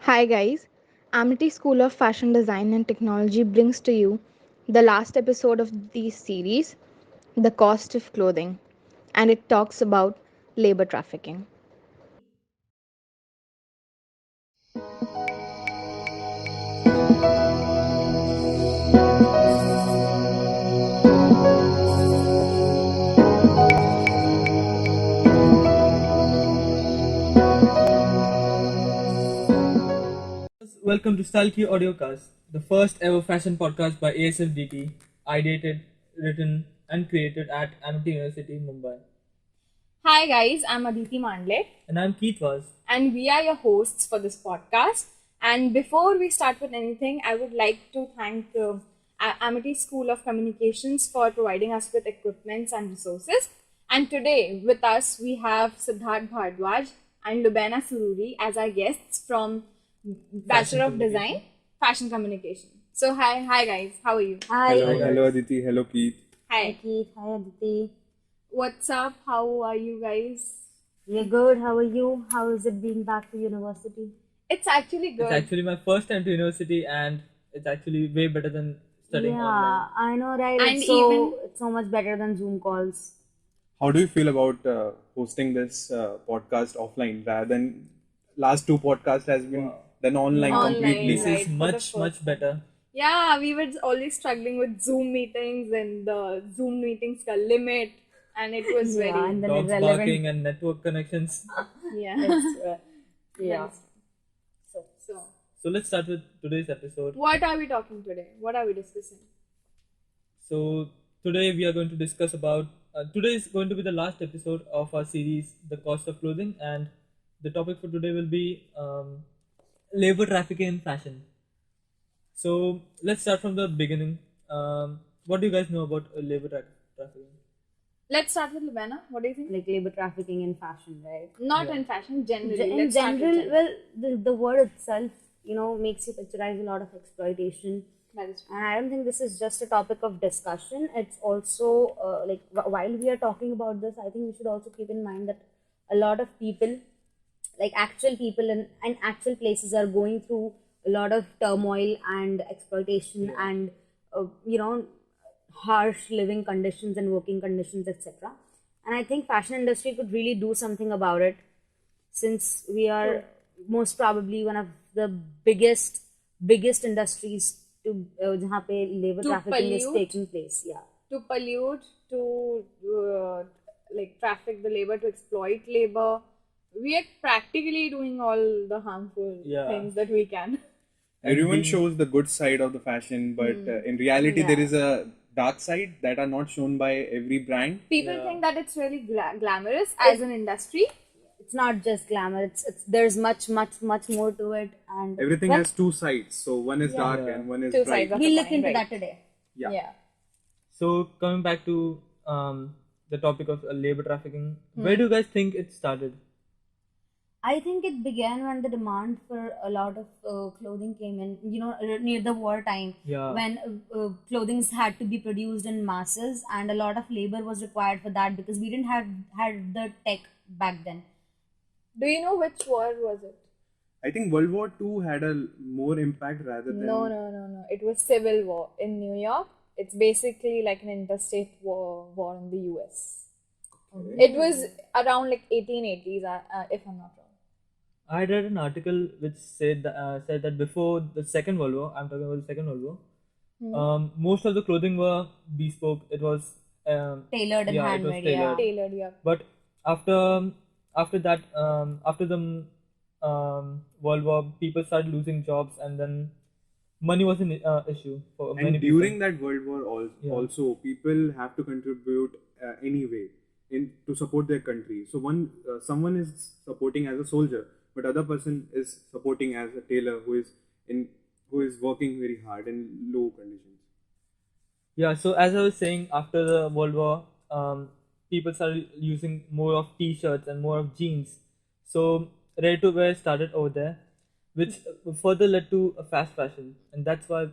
Hi guys, Amity School of Fashion Design and Technology brings to you the last episode of the series, The Cost of Clothing, and it talks about labor trafficking. Welcome to StyleQ AudioCast, the first ever fashion podcast by ASFDT, ideated, written, and created at Amity University, Mumbai. Hi guys, I'm Aditi Mandlik And I'm Keith Vaz. and we are your hosts for this podcast. And before we start with anything, I would like to thank Amity School of Communications for providing us with equipments and resources. And today with us we have Siddharth Bharadwaj and Lubaina Surury as our guests from Bachelor of Design, Fashion Communication. So hi guys, how are you? Hello Aditi, hello Keith. Hi. Keith, hi Aditi. What's up? How are you guys? We're good. How are you? How is it being back to university? It's actually good. It's actually my first time to university, and it's actually way better than studying online. I know, right? And It's so much better than Zoom calls. How do you feel about hosting this podcast offline rather than last two podcasts has been done online Online, completely? This right, is for the much, first much better. Yeah, we were always struggling with Zoom meetings and the Zoom meetings ka limit, and it was Yeah, very and then Dogs irrelevant. barking and network connections. yeah. Yeah. So, So let's start with today's episode. what are we talking today? What are we discussing? So today we are going to discuss about. Today is going to be the last episode of our series, The Cost of Clothing, and the topic for today will be labor trafficking in fashion. So let's start from the beginning. What do you guys know about trafficking? Let's start with Lubaina. What do you think? Like labor trafficking in fashion, right? Not in fashion, generally. In Let's start with general, well, the word itself, makes you picturize a lot of exploitation. That is true. And I don't think this is just a topic of discussion. It's also while we are talking about this, I think we should also keep in mind that a lot of people, like actual people in actual places, are going through a lot of turmoil and exploitation and harsh living conditions and working conditions, etc. And I think fashion industry could really do something about it, since we are most probably one of the biggest industries to जहाँ पे labor To trafficking is pollute. taking place. Yeah. To pollute, to like traffic the labor, to exploit labor. We are practically doing all the harmful Yeah. things that we can. Everyone shows the good side of the fashion, but in reality, there is a dark side that are not shown by every brand. People Yeah. think that it's really glamorous as an industry. It's not just glamour. It's there's much more to it, and Everything well, has two sides. So one is dark Yeah. and one is Two bright. sides of we'll the look coin, into right. that today. Yeah. So coming back to the topic of labor trafficking, where do you guys think it started? I think it began when the demand for a lot of clothing came in, near the war time, Yeah. when clothing had to be produced in masses, and a lot of labor was required for that because we didn't have had the tech back then. Do you know which war was it? I think World War II had a more impact rather than No. It was Civil War in New York. It's basically like an interstate war in the US. It was around like 1880s, if I'm not wrong. I read an article which said that before the Second World War, I'm talking about the Second World War, most of the clothing were bespoke. It was Tailored and it was handmade, yeah. tailored. Tailored, yeah. But after that, after the World War, people started losing jobs, and then money was an issue for many And people. during that World War also, people have to contribute anyway to support their country. So someone is supporting as a soldier, but other person is supporting as a tailor who is working very hard in low conditions. Yeah, so as I was saying, after the World War, people started using more of t-shirts and more of jeans. So ready to wear started over there, which further led to a fast fashion, and that's why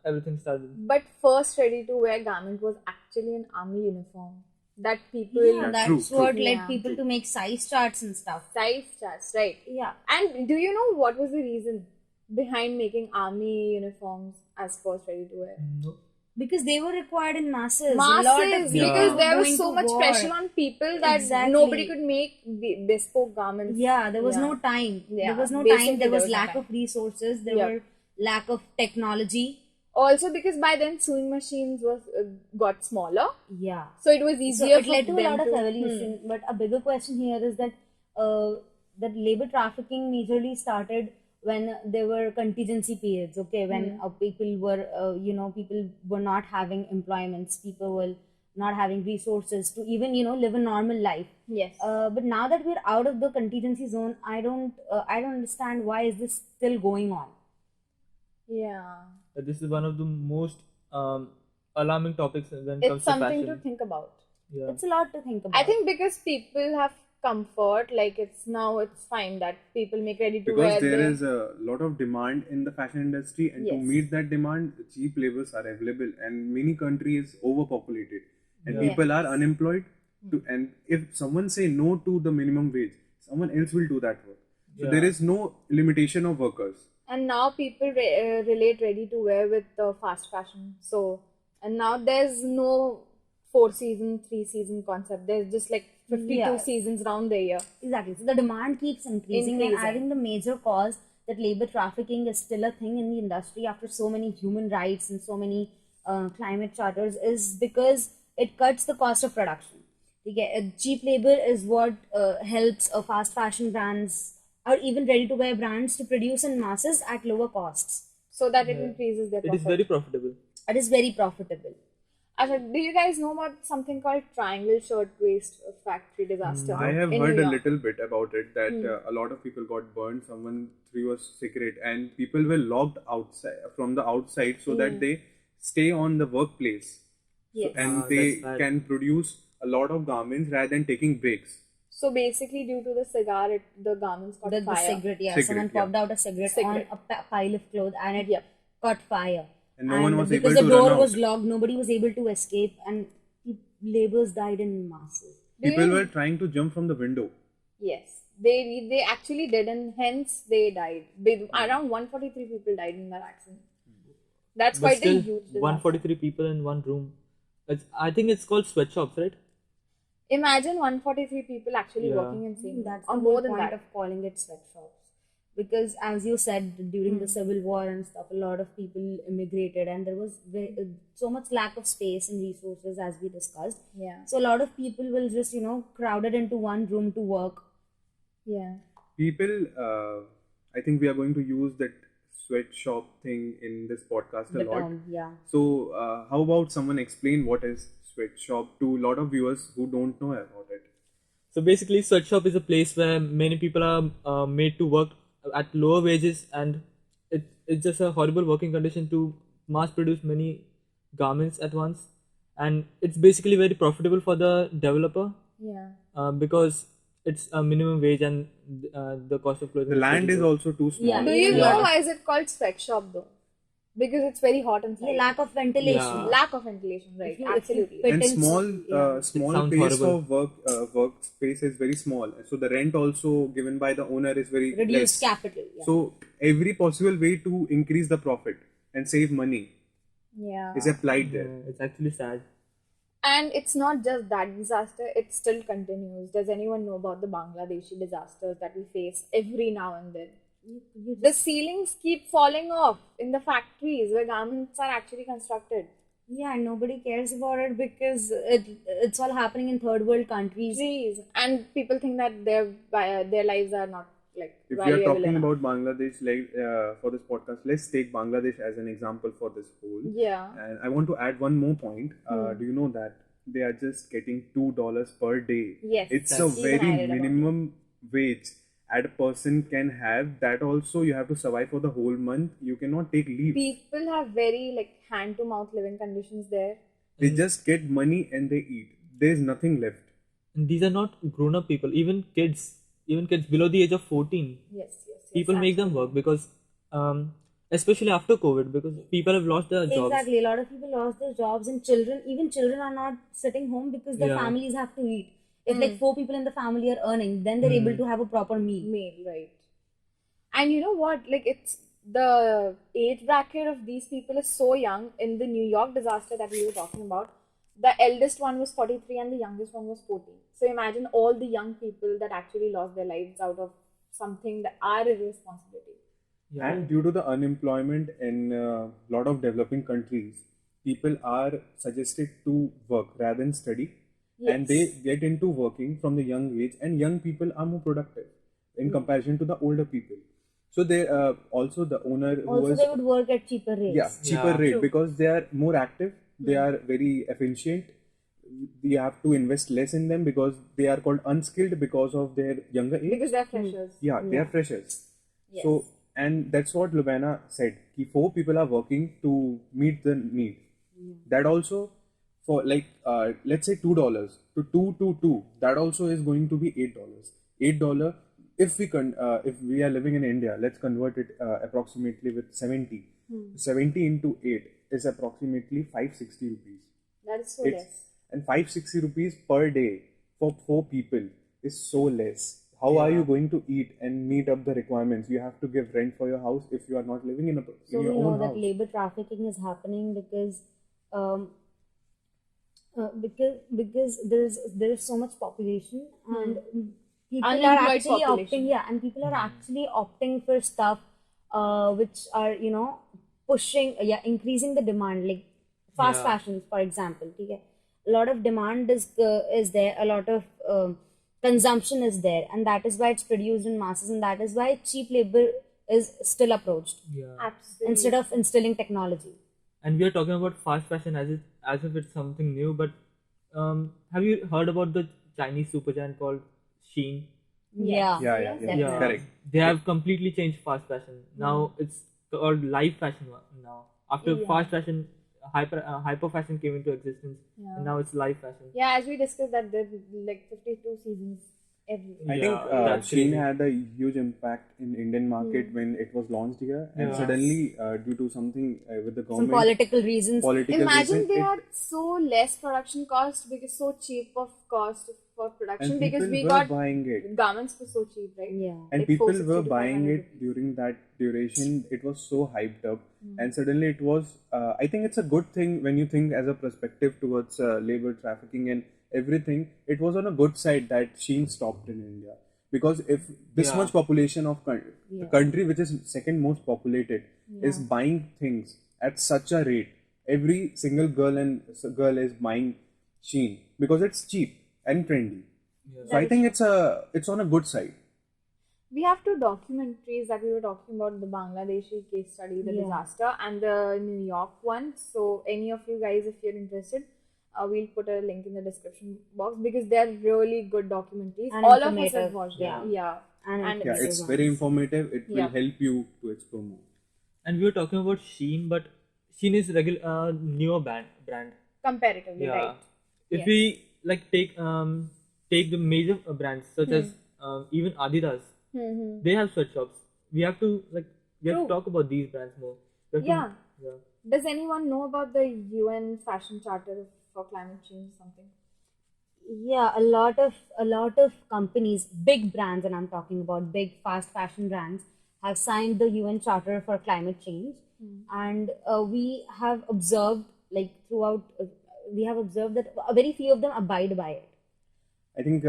everything started. But first ready-to-wear garment was actually an army uniform that people Yeah, that's true. what Yeah. led people to make size charts and stuff. size charts, right? Yeah. And do you know what was the reason? behind making army uniforms as first ready to wear? No. Because they were required in masses. A Masses, lot of people because were there was going so to much war. pressure on people that Exactly. nobody could make bespoke garments. Yeah, there was Yeah. no time. Yeah, There was no basically time. There was no lack time. of resources. There Yep. were lack of technology. Also, because by then sewing machines was got smaller, Yeah. so it was So easier it for led to a them lot of to. evolution. But a bigger question here is that that labor trafficking majorly started when there were contingency periods. Okay, when people were people were not having employments, people were not having resources to even live a normal life. Yes. But now that we're out of the contingency zone, I don't understand why is this still going on. Yeah. This is one of the most alarming topics when it It's comes to something fashion. to think about. Yeah. It's a lot to think about. I think because people have comfort, like it's fine that people make ready to wear. Because there is a lot of demand in the fashion industry, and to Yes. meet that demand, cheap labors are available, and many countries overpopulated, and Yeah. people are unemployed. And if someone say no to the minimum wage, someone else will do that work. So Yeah. there is no limitation of workers. And now people relate ready to wear with fast fashion. So, and now there's no 4-season, 3-season concept. There's just like 52 Yeah. seasons round the year. Exactly. So the demand keeps increasing, and I Increasing. think the major cause that labor trafficking is still a thing in the industry after so many human rights and so many climate charters is because it cuts the cost of production. Cheap labor is what helps fast fashion brands or even ready-to-wear brands to produce in masses at lower costs. So that it increases their It profit. is very profitable. It is very profitable. Do you guys know about something called Triangle Shirtwaist Factory disaster? I have in heard New a York? little bit about it that a lot of people got burned. Someone threw a cigarette, and people were locked outside from the outside so that they stay on the workplace. Yes. And Ah, they that's bad. can produce a lot of garments rather than taking breaks. So basically, due to the cigar, the garments caught The fire. cigarette, yeah. Cigarette, Someone yeah. popped out a cigarette, Cigarette. on a pile of clothes and it Yep. caught fire. And no one was because able the to door run was out. locked, nobody was able to escape, and laborers died in masses. People were trying to jump from the window. Yes, they actually did, and hence they died. Around 143 people died in that accident. That's But quite still, a huge disaster. 143 people in one room. I think it's called sweatshops, right? Imagine 143 people actually Yeah. working in same That's or the more whole than point that. of calling it sweatshops. Because as you said, during the Civil War and stuff, a lot of people immigrated, and there was so much lack of space and resources, as we discussed. Yeah. So a lot of people will just crowded into one room to work. Yeah. People, I think we are going to use that sweatshop thing in this podcast a The lot. term, yeah. So, how about someone explain what is sweatshop to a lot of viewers who don't know about it? So basically, sweatshop is a place where many people are made to work at lower wages, and it's just a horrible working condition to mass produce many garments at once. And it's basically very profitable for the developer Yeah. because it's a minimum wage and the cost of clothing. The land very is low. also too small. Yeah. Do you Yeah. know why is it called sweatshop though? Because it's very hot inside. The lack of ventilation. Yeah. Lack of ventilation, right? If you- if you Absolutely. fit And in- small yeah. small Sounds pace horrible. of workspace is very small, so the rent also given by the owner is very Reduced less. capital. Yeah. So every possible way to increase the profit and save money Yeah. is applied there. Yeah, it's actually sad. And it's not just that disaster, it still continues. Does anyone know about the Bangladeshi disasters that we face every now and then? The ceilings keep falling off in the factories where garments are actually constructed. Yeah, and nobody cares about it because it's all happening in third world countries. Please. And people think that their lives are not like If we are valuable talking enough. about Bangladesh, like for this podcast, let's take Bangladesh as an example for this whole. Yeah. And I want to add one more point. Do you know that they are just getting $2 per day? Yes, It's a that's- even I very read about minimum wage a person can have. That also you have to survive for the whole month. You cannot take leave. People have very like hand to mouth living conditions there. They just get money and they eat. There's nothing left. And these are not grown-up people, even kids below the age of 14. Yes. People make them work because, especially after COVID, because people have lost their jobs. Exactly. A lot of people lost their jobs, and even children are not sitting home because their Yeah. families have to eat. If like 4 people in the family are earning, then they're able to have a proper meal. Meal, right? And you know what? Like it's the age bracket of these people is so young. In the New York disaster that we were talking about, the eldest one was 43 and the youngest one was 14. So imagine all the young people that actually lost their lives out of something that are irresponsibility. Yeah. And due to the unemployment in a lot of developing countries, people are suggested to work rather than study, and they get into working from the young age, and young people are more productive in comparison to the older people. So they also the owner who Also, was they would work at cheaper rates. cheaper Yeah. rate True. because they are more active, they are very efficient. You have to invest less in them because they are called unskilled because of their younger age. Because they're freshers. Yeah, they are freshers. Yes. So, and that's what Lubaina said. Ki 4 people are working to meet the need. That also, for like, let's say $2 to two, that also is going to be $8. $8. If we are living in India, let's convert it approximately with 70. 70 into 8 is approximately 560 rupees. That is so It's- less. And 560 rupees per day for 4 people is so less. How are you going to eat and meet up the requirements? You have to give rent for your house if you are not living in So your we know own that house. labor trafficking is happening because there is so much population and people are Unemployed actually population. opting and people are actually opting for stuff which are pushing increasing the demand, like fast Yeah. fashions, for example. Okay? A lot of demand is there, a lot of consumption is there, and that is why it's produced in masses, and that is why cheap labor is still approached Yeah. Absolutely. instead of instilling technology. And we are talking about fast fashion as if it's something new, but have you heard about the Chinese super giant called Shein? Yeah. Yeah. Yeah, Correct. they have completely changed fast fashion. Now it's called live fashion now. After fast fashion, hyper fashion came into existence, and now it's live fashion. Yeah, as we discussed that there were like 52 seasons every. I Yeah, think that's Shein crazy. had a huge impact in Indian market when it was launched here, and Yeah. suddenly, due to something with the Some government, political reasons. Imagine reason, they it- had so less production cost because so cheap of cost for production and because people we were got buying it. garments for so cheap, right? Yeah. And Like people 460 were to buying 500 it rupees. during that duration. It was so hyped up, and suddenly it was. I think it's a good thing when you think as a perspective towards labor trafficking and everything. It was on a good side that Shein stopped in India, because if this Yeah. much population of the country, which is second most populated, is buying things at such a rate, every single girl is buying Shein because it's cheap and trendy. So I think it's on a good side. We have two documentaries that we were talking about, the Bangladeshi case study, the disaster, and the New York one. So any of you guys, if you're interested, we'll put a link in the description box because they're really good documentaries. And All of us have informative, watched yeah. them. Yeah. And And Yeah, informative it's ones. very informative. It will Yeah. help you to explore more. And we were talking about Shein, but Shein is regular newer brand. comparatively, Yeah. right? If Yes. we like take the major brands such as even Adidas, they have sweatshops. We have to True. talk about these brands more. We have to- Yeah. yeah. Does anyone know about the UN Fashion Charter for Climate Change or something? Yeah, a lot of companies, big brands, and I'm talking about big fast fashion brands, have signed the UN Charter for Climate Change, and we have observed we have observed that very few of them abide by it. I think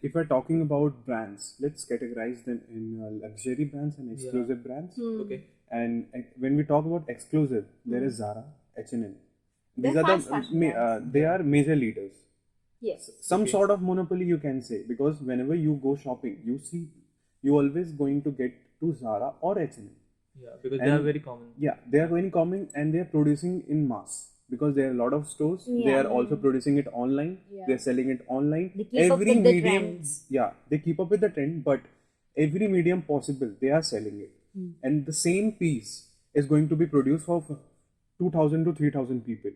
if we're talking about brands, let's categorize them in luxury brands and exclusive brands. Okay. And when we talk about exclusive, there is Zara, H&M. These They're are fast fashion brands. they are major leaders. Yes. Some sort of monopoly you can say, because whenever you go shopping, you always going to get to Zara or H&M. Yeah, because they are very common. Yeah, they are very common, and they are producing in mass because there are a lot of stores. They are also producing it online. They are selling it online. They keep up with the trends. Yeah, they keep up with the trend, but every medium possible, they are selling it. And the same piece is going to be produced for 2,000 to 3,000 people.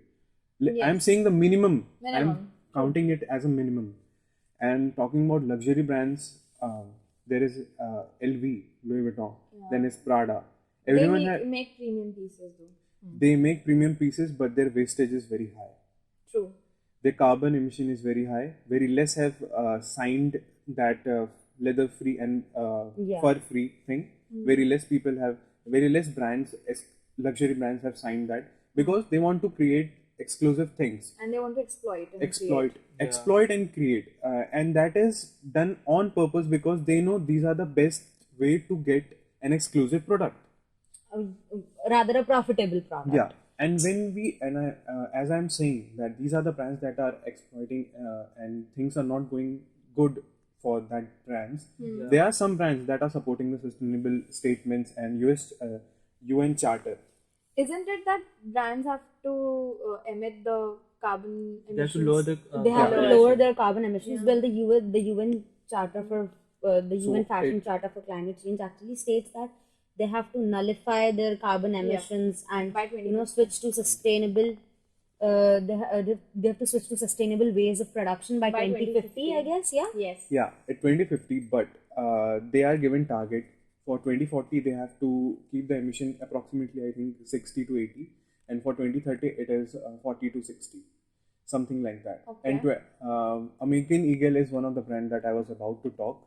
I'm saying the minimum. I'm counting it as a minimum. And talking about luxury brands, there is LV, Louis Vuitton, then is Prada. Everyone They make premium pieces though. they make premium pieces, but their wastage is very high. True. Their carbon emission is very high. Very less have signed that leather free and fur free thing. Very less people have very less brands, luxury brands have signed that because they want to create exclusive things, And they want to exploit and exploit and create, and that is done on purpose because they know these are the best way to get an exclusive product. Rather a profitable product. Yeah, and when we and I, as I'm saying that these are the brands that are exploiting, and things are not going good for that brands. There are some brands that are supporting the sustainable statements and UN charter. Isn't it that brands have to emit the carbon They have to emissions? lower the. They have to carbon lower emission. their carbon emissions. Well, the UN Charter for the UN Fashion Charter for Climate Change actually states that they have to nullify their carbon emissions and By switch to sustainable. They have to switch to sustainable ways of production by 2050, I guess. Yeah. Yes. Yeah, at 2050, but they are given target for 2040. They have to keep the emission approximately, I think, 60 to 80, and for 2030 it is 40 to 60, something like that. Okay. And American Eagle is one of the brands that I was about to talk.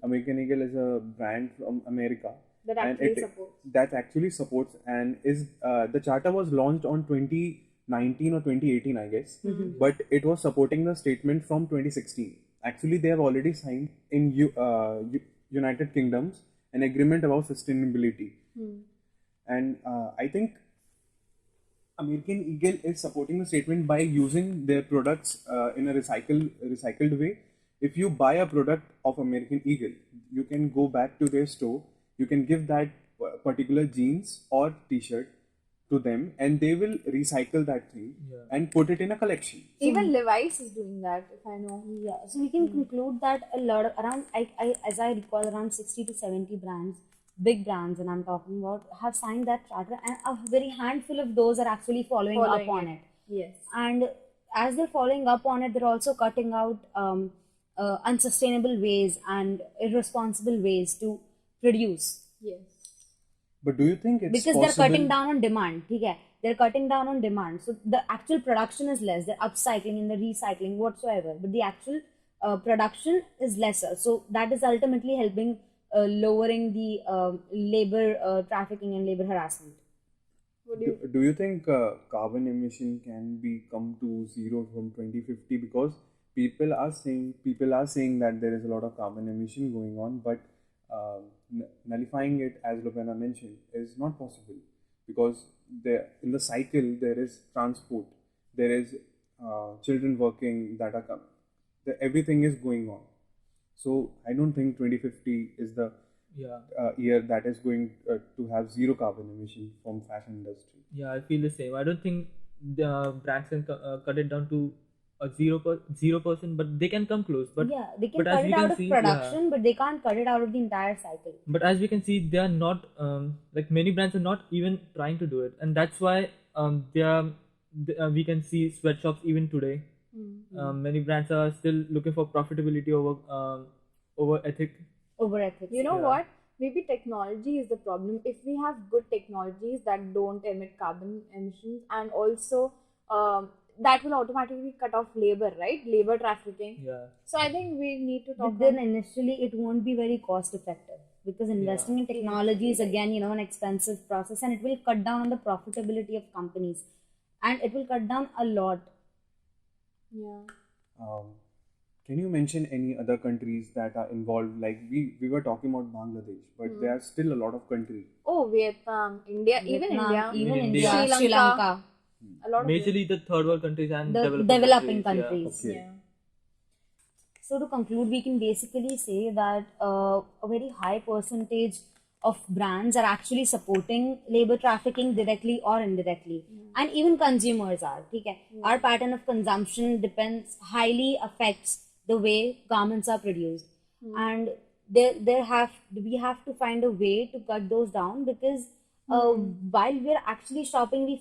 American Eagle is a brand from America That and actually supports. that actually supports and is the charter was launched on 2019 or 2018, I guess, but it was supporting the statement from 2016. Actually, they have already signed in United Kingdoms an agreement about sustainability, and I think American Eagle is supporting the statement by using their products in a recycled way. If you buy a product of American Eagle, you can go back to their store. You can give that particular jeans or T-shirt to them, and they will recycle that thing and put it in a collection. Even Levi's is doing that, if I know. Yeah, so we can conclude that a lot of around, as I recall, around 60 to 70 brands, big brands, and I'm talking about, have signed that charter, and a very handful of those are actually following up on it. Yes. And as they're following up on it, they're also cutting out unsustainable ways and irresponsible ways to produce. Yes. But do you think it's Because possible? they're cutting down on demand. Okay? They're cutting down on demand. So the actual production is less. They're upcycling and the recycling whatsoever. But the actual production is lesser. So that is ultimately helping lowering the labor trafficking and labor harassment. Do you think carbon emission can be come to zero from 2050? Because people are saying that there is a lot of carbon emission going on, but nullifying it, as Lubaina mentioned, is not possible because in the cycle there is transport, there is children working that are everything is going on. So I don't think 2050 is the year that is going to have zero carbon emission from fashion industry. Yeah, I feel the same. I don't think the brands can cut it down to a 0%, but they can come close. But Yeah, they can but as cut we it can out of see, production, but they can't cut it out of the entire cycle. But as we can see, they are not like many brands are not even trying to do it, and that's why we can see sweatshops even today. Many brands are still looking for profitability over ethic. Over ethics. You know what? Maybe technology is the problem. If we have good technologies that don't emit carbon emissions, and also that will automatically cut off labor, right? Labor trafficking. Yeah. So I think we need to talk But then initially it won't be very cost effective because investing in technology is again, an expensive process, and it will cut down on the profitability of companies, and it will cut down a lot. Can you mention any other countries that are involved? Like we were talking about Bangladesh, but there are still a lot of countries. Oh, Vietnam, India, Vietnam, even India. Sri Lanka. A lot of Majorly the third world countries and The developing developing countries. countries. Yeah. So to conclude, we can basically say that a very high percentage of brands are actually supporting labor trafficking directly or indirectly, and even consumers are. Okay? Our pattern of consumption highly affects the way garments are produced, and we have to find a way to cut those down because while we're actually shopping, we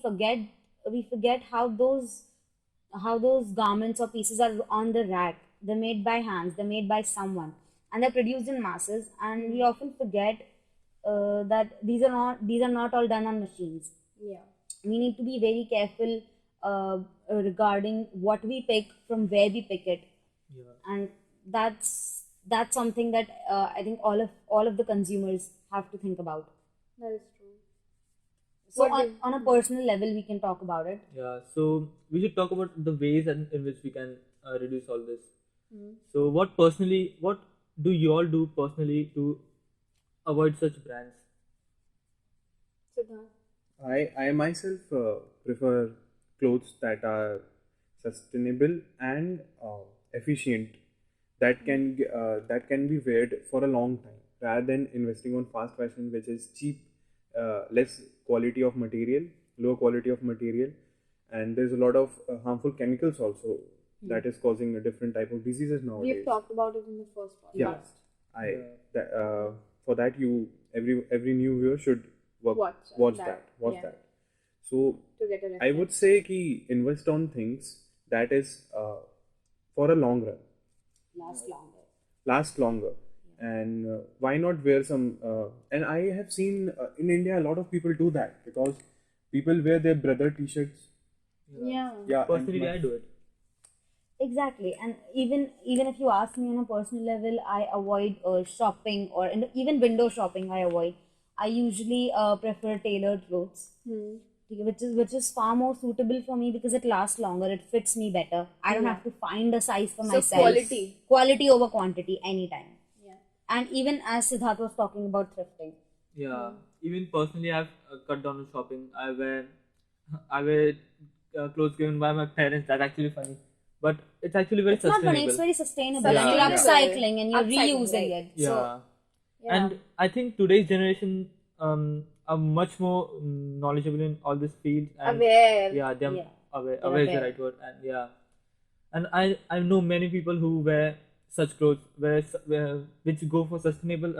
forget how those garments or pieces are on the rack. They're made by hands, they're made by someone, and they're produced in masses. And we often forget that these are not all done on machines. Yeah. We need to be very careful regarding what we pick, from where we pick it, and that's something that I think all of the consumers have to think about. That is true. So What do- on a personal level, we can talk about it. Yeah, so we should talk about the ways in which we can reduce all this. So what do you all do personally to avoid such brands? Siddharth? I myself prefer clothes that are sustainable and efficient, that can be wear for a long time, rather than investing on fast fashion, which is cheap, less quality of material, low quality of material, and there's a lot of harmful chemicals also that is causing a different type of diseases nowadays. We've talked about it in the first podcast. Yeah, for that, you every new viewer should watch that. Yeah. That. So To get a I reference. would say ki invest on things that is for a long run, last longer, and why not wear some? And I have seen in India a lot of people do that, because people wear their brother t-shirts. Yeah. Yeah, Personally, I do it. Exactly, and even if you ask me on a personal level, I avoid shopping, or even window shopping. I avoid. I usually prefer tailored clothes, which is far more suitable for me because it lasts longer. It fits me better. I don't have to find a size for So myself. quality Over quantity, anytime. Yeah. And even as Siddharth was talking about thrifting, Yeah, even personally, I've cut down on shopping. I wear clothes given by my parents. That's actually funny, but it's actually very it's not sustainable. funny. It's very sustainable, Yeah, and you're yeah. upcycling and you're Upcycling, reusing right. it. Yeah. So Yeah. And I think today's generation are much more knowledgeable in all these fields. And Aware. Yeah, they're Yeah. aware. They're Aware is the aware. right word. And yeah, and I know many people who wear such clothes, which go for sustainable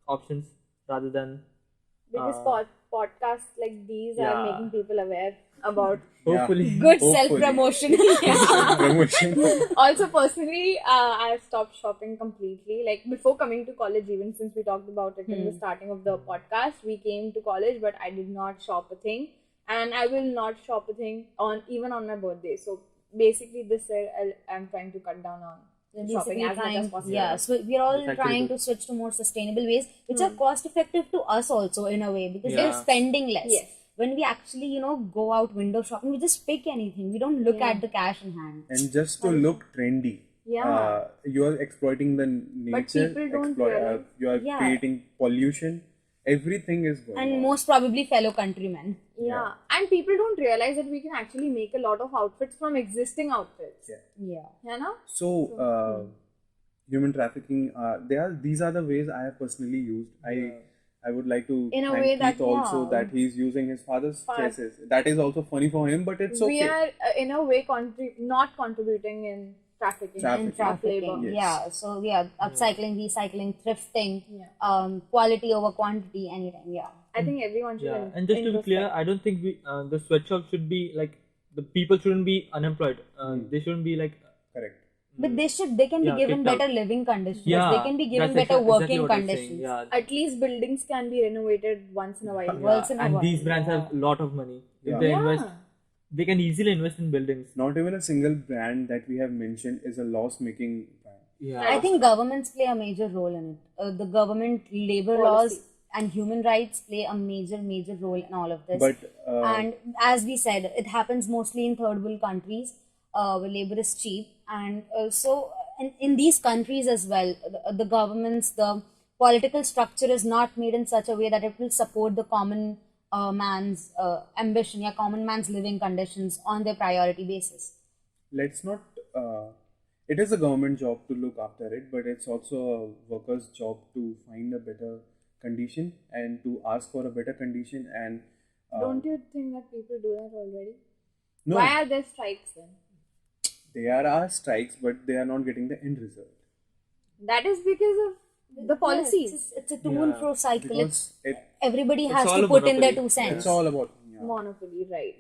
options rather than Because podcasts like these yeah. are making people aware about hopefully. good Hopefully. self-promotion. Promotion. Also, personally, I've stopped shopping completely. Like before coming to college, even since we talked about it in the starting of the podcast, we came to college, but I did not shop a thing, and I will not shop a thing even on my birthday. So basically, this year I'm trying to cut down on shopping as much as possible. Yeah, so we're all That's actually trying good. to switch to more sustainable ways, which are cost effective to us also in a way, because we're Yeah. spending less. Yes. When we actually, go out window shopping, we just pick anything. We don't look at the cash in hand. And just to look trendy, Yeah. you are exploiting the nature. people don't realize. You are Yeah. creating pollution. Everything is going And on. most probably fellow countrymen. Yeah, and people don't realize that we can actually make a lot of outfits from existing outfits. Yeah. You know? So, human trafficking. These are the ways I have personally used. I would like to In a thank way Keith that, also yeah. that he's using his father's choices. That is also funny for him, but it's We okay. are in a way not contributing in trafficking. And of trafficking. labor. Yes. Yeah. So upcycling, recycling, thrifting, Yeah. quality over quantity, anytime. Yeah. I think everyone should. Yeah, and just to be clear, I don't think the sweatshop should be like the people shouldn't be unemployed. They shouldn't be like Correct. But they can be Yeah, given kicked out. better living conditions. Yeah, They can be given that's better exactly working what I'm saying. conditions. Yeah, At least buildings can be renovated once in a while. Once in a and while, these brands yeah. have a lot of money. If Yeah. they Yeah. invest, they can easily invest in buildings. Not even a single brand that we have mentioned is a loss-making brand. Yeah, I think governments play a major role in it. The government, labor Policy. laws, and human rights play a major role in all of this. But And as we said, it happens mostly in third world countries where labor is cheap. And so in these countries as well, the governments, the political structure is not made in such a way that it will support the common man's ambition, common man's living conditions on their priority basis. let's not. It is a government job to look after it, but it's also a worker's job to find a better condition and to ask for a better condition. And Don't you think that people do that already? no, Why are there strikes then? there are strikes, but they are not getting the end result. That is because of the policies. It's a to and fro cycle. Because Everybody has all to a put in their monopoly. 2 cents. it's all about. Monopoly, right?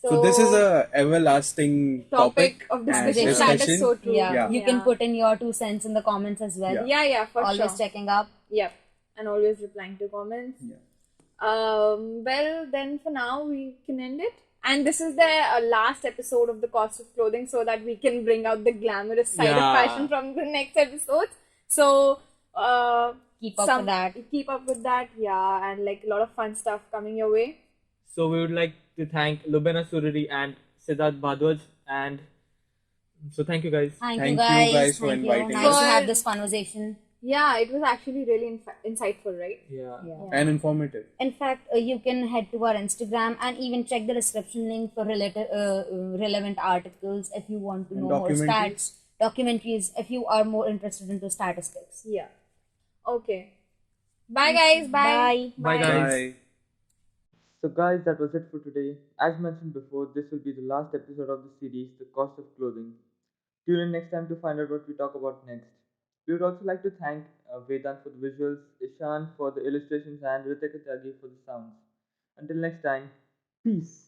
So this is a everlasting topic topic of and discussion. That is so true. Yeah. You can put in your 2 cents in the comments as well. Yeah, for Always sure. checking up. Yep, and always replying to comments. Yeah. Well, then for now we can end it. And this is the last episode of the cost of clothing, so that we can bring out the glamorous side of Yeah. fashion from the next episode. So keep up with that. Keep up with that, yeah, and like a lot of fun stuff coming your way. So we would like to thank Lubaina Surury and Siddharth Bharadwaj, and so thank you guys. Thank Thank you you guys. guys for Thank you. inviting Nice us. to have this conversation. Yeah, it was actually really insightful, right? Yeah. and informative. In fact, you can head to our Instagram and even check the description link for relevant articles if you want to And know more documentaries. stats, documentaries, if you are more interested into statistics. Yeah. Okay. Bye, guys. Bye. Bye, guys. Bye. So, guys, that was it for today. As mentioned before, this will be the last episode of the series, The Cost of Clothing. Tune in next time to find out what we talk about next. We would also like to thank Vedant for the visuals, Ishan for the illustrations, and Ritika Tyagi for the sounds. Until next time, peace.